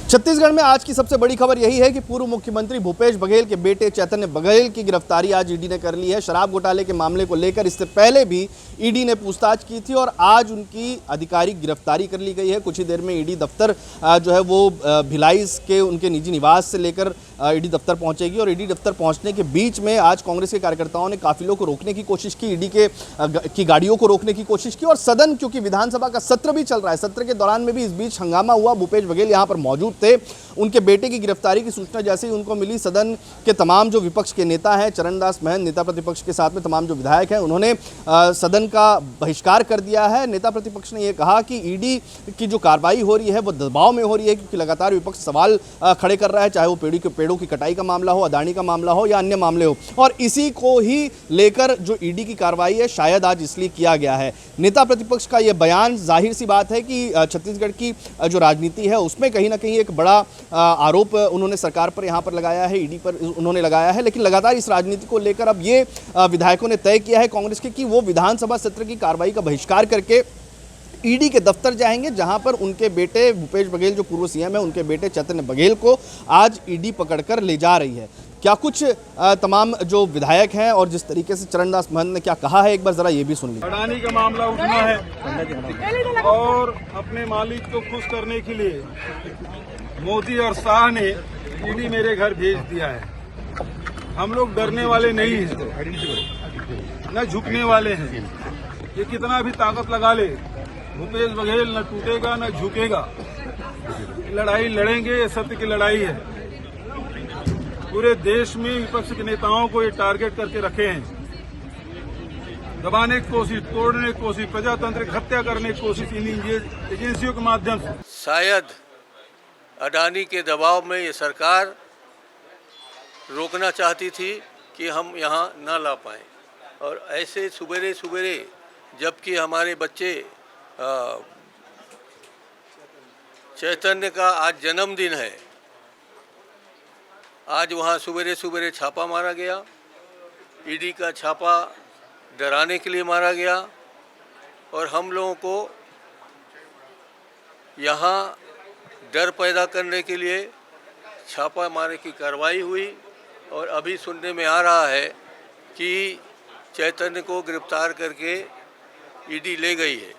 छत्तीसगढ़ में आज की सबसे बड़ी खबर यही है कि पूर्व मुख्यमंत्री भूपेश बघेल के बेटे चैतन्य बघेल की गिरफ्तारी आज ईडी ने कर ली है। शराब घोटाले के मामले को लेकर इससे पहले भी ईडी ने पूछताछ की थी और आज उनकी आधिकारिक गिरफ्तारी कर ली गई है। कुछ ही देर में ईडी दफ्तर जो है वो भिलाई के उनके निजी निवास से लेकर ईडी दफ्तर पहुंचेगी और ईडी दफ्तर पहुंचने के बीच में आज कांग्रेस के कार्यकर्ताओं ने काफिलों को रोकने की कोशिश की, ईडी की गाड़ियों को रोकने की कोशिश की और सदन, क्योंकि विधानसभा का सत्र भी चल रहा है, सत्र के दौरान में भी इस बीच हंगामा हुआ। भूपेश बघेल यहाँ पर मौजूद थे। उनके बेटे की गिरफ्तारी की सूचना जैसे ही उनको मिली, सदन के तमाम जो विपक्ष के नेता हैं, चरणदास महंत नेता प्रतिपक्ष के साथ में तमाम जो विधायक हैं, उन्होंने सदन का बहिष्कार कर दिया है। नेता प्रतिपक्ष ने यह कहा कि ईडी की जो कार्रवाई हो रही है वो दबाव में हो रही है, क्योंकि लगातार विपक्ष सवाल खड़े कर रहा है, चाहे वो पेड़ों की कटाई का मामला हो, अदानी का मामला हो या अन्य मामले हो, और इसी को ही लेकर जो ईडी की कार्रवाई है शायद आज इसलिए किया गया है। नेता प्रतिपक्ष का यह बयान, जाहिर सी बात है कि छत्तीसगढ़ की जो राजनीति है उसमें कहीं ना कहीं एक बड़ा आरोप उन्होंने सरकार पर यहाँ पर लगाया है, ईडी पर उन्होंने लगाया है। लेकिन लगातार इस राजनीति को लेकर अब ये विधायकों ने तय किया है कांग्रेस के कि वो विधानसभा सत्र की कार्रवाई का बहिष्कार करके ईडी के दफ्तर जाएंगे, जहां पर उनके बेटे भूपेश बघेल जो पूर्व सीएम है, उनके बेटे चैतन्य बघेल को आज ईडी पकड़कर ले जा रही है। क्या कुछ तमाम जो विधायक हैं और जिस तरीके से चरणदास महंत ने क्या कहा है, एक बार जरा ये भी सुन लीजिए। अडानी का मामला उठना है और अपने मालिक को खुश करने के लिए मोदी और शाह ने ईडी मेरे घर भेज दिया है। हम लोग डरने वाले नहीं हैं, न झुकने वाले हैं। ये कितना भी ताकत लगा ले, भूपेश बघेल न टूटेगा न झुकेगा। लड़ाई लड़ेंगे, ये सत्य की लड़ाई है। पूरे देश में विपक्ष के नेताओं को ये टारगेट करके रखे हैं, दबाने की कोशिश, तोड़ने की कोशिश, प्रजातंत्र की हत्या करने की कोशिश इन एजेंसियों के माध्यम से। शायद अडानी के दबाव में ये सरकार रोकना चाहती थी कि हम यहाँ न ला पाएं, और ऐसे सुबेरे सुबेरे जबकि हमारे बच्चे चैतन्य का आज जन्मदिन है, आज वहाँ सुबेरे सुबेरे छापा मारा गया। ईडी का छापा डराने के लिए मारा गया और हम लोगों को यहाँ डर पैदा करने के लिए छापा मारे की कार्रवाई हुई। और अभी सुनने में आ रहा है कि चैतन्य को गिरफ्तार करके ईडी ले गई है।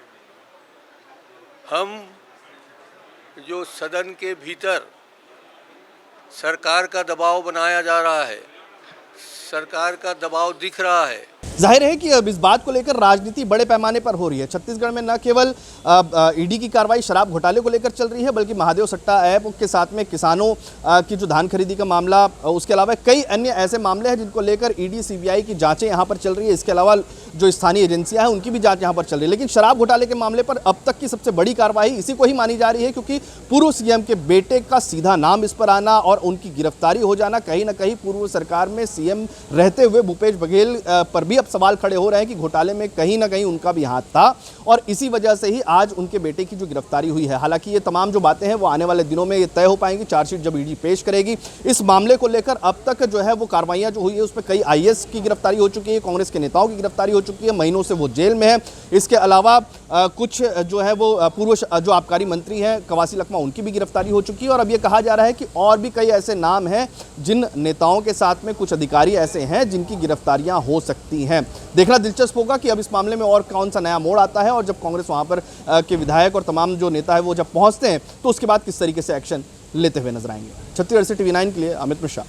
हम जो सदन के भीतर सरकार का दबाव बनाया जा रहा है, सरकार का दबाव दिख रहा है। जाहिर है कि अब इस बात को लेकर राजनीति बड़े पैमाने पर हो रही है। छत्तीसगढ़ में न केवल ईडी की कार्रवाई शराब घोटाले को लेकर चल रही है, बल्कि महादेव सट्टा ऐप के साथ में किसानों की जो धान खरीदी का मामला, उसके अलावा कई अन्य ऐसे मामले हैं जिनको लेकर ईडी सीबीआई की जांचें यहाँ पर चल रही है। इसके अलावा जो स्थानीय एजेंसियां हैं उनकी भी जांच यहाँ पर चल रही है। लेकिन शराब घोटाले के मामले पर अब तक की सबसे बड़ी कार्रवाई इसी को ही मानी जा रही है, क्योंकि पूर्व सीएम के बेटे का सीधा नाम इस पर आना और उनकी गिरफ्तारी हो जाना, कहीं ना कहीं पूर्व सरकार में सीएम रहते हुए भूपेश बघेल पर भी अब सवाल खड़े हो रहे हैं कि घोटाले में कहीं ना कहीं उनका भी हाथ था, और इसी वजह से ही आज उनके बेटे की जो गिरफ्तारी हुई है। हालांकि ये तमाम जो बातें हैं वो आने वाले दिनों में ये तय हो पाएंगी, चार्जशीट जब ईडी पेश करेगी। इस मामले को लेकर अब तक जो है वो कार्रवाइयां जो हुई है उसमें कई आईएएस की गिरफ्तारी हो चुकी है, कांग्रेस के नेताओं की गिरफ्तारी हो चुकी है, महीनों से वो जेल में है। इसके अलावा कुछ जो है वो पूर्व जो आबकारी मंत्री हैं कवासी लखमा, उनकी भी गिरफ्तारी हो चुकी है। और अब ये कहा जा रहा है कि और भी कई ऐसे नाम हैं जिन नेताओं के साथ में कुछ अधिकारी ऐसे हैं जिनकी गिरफ्तारियां हो सकती हैं। देखना दिलचस्प होगा कि अब इस मामले में और कौन सा नया मोड़ आता है, और जब कांग्रेस वहां पर के विधायक और तमाम जो नेता है वो जब पहुंचते हैं तो उसके बाद किस तरीके से एक्शन लेते हुए नजर आएंगे। छत्तीसगढ़ से TV9 के लिए अमित मिश्रा।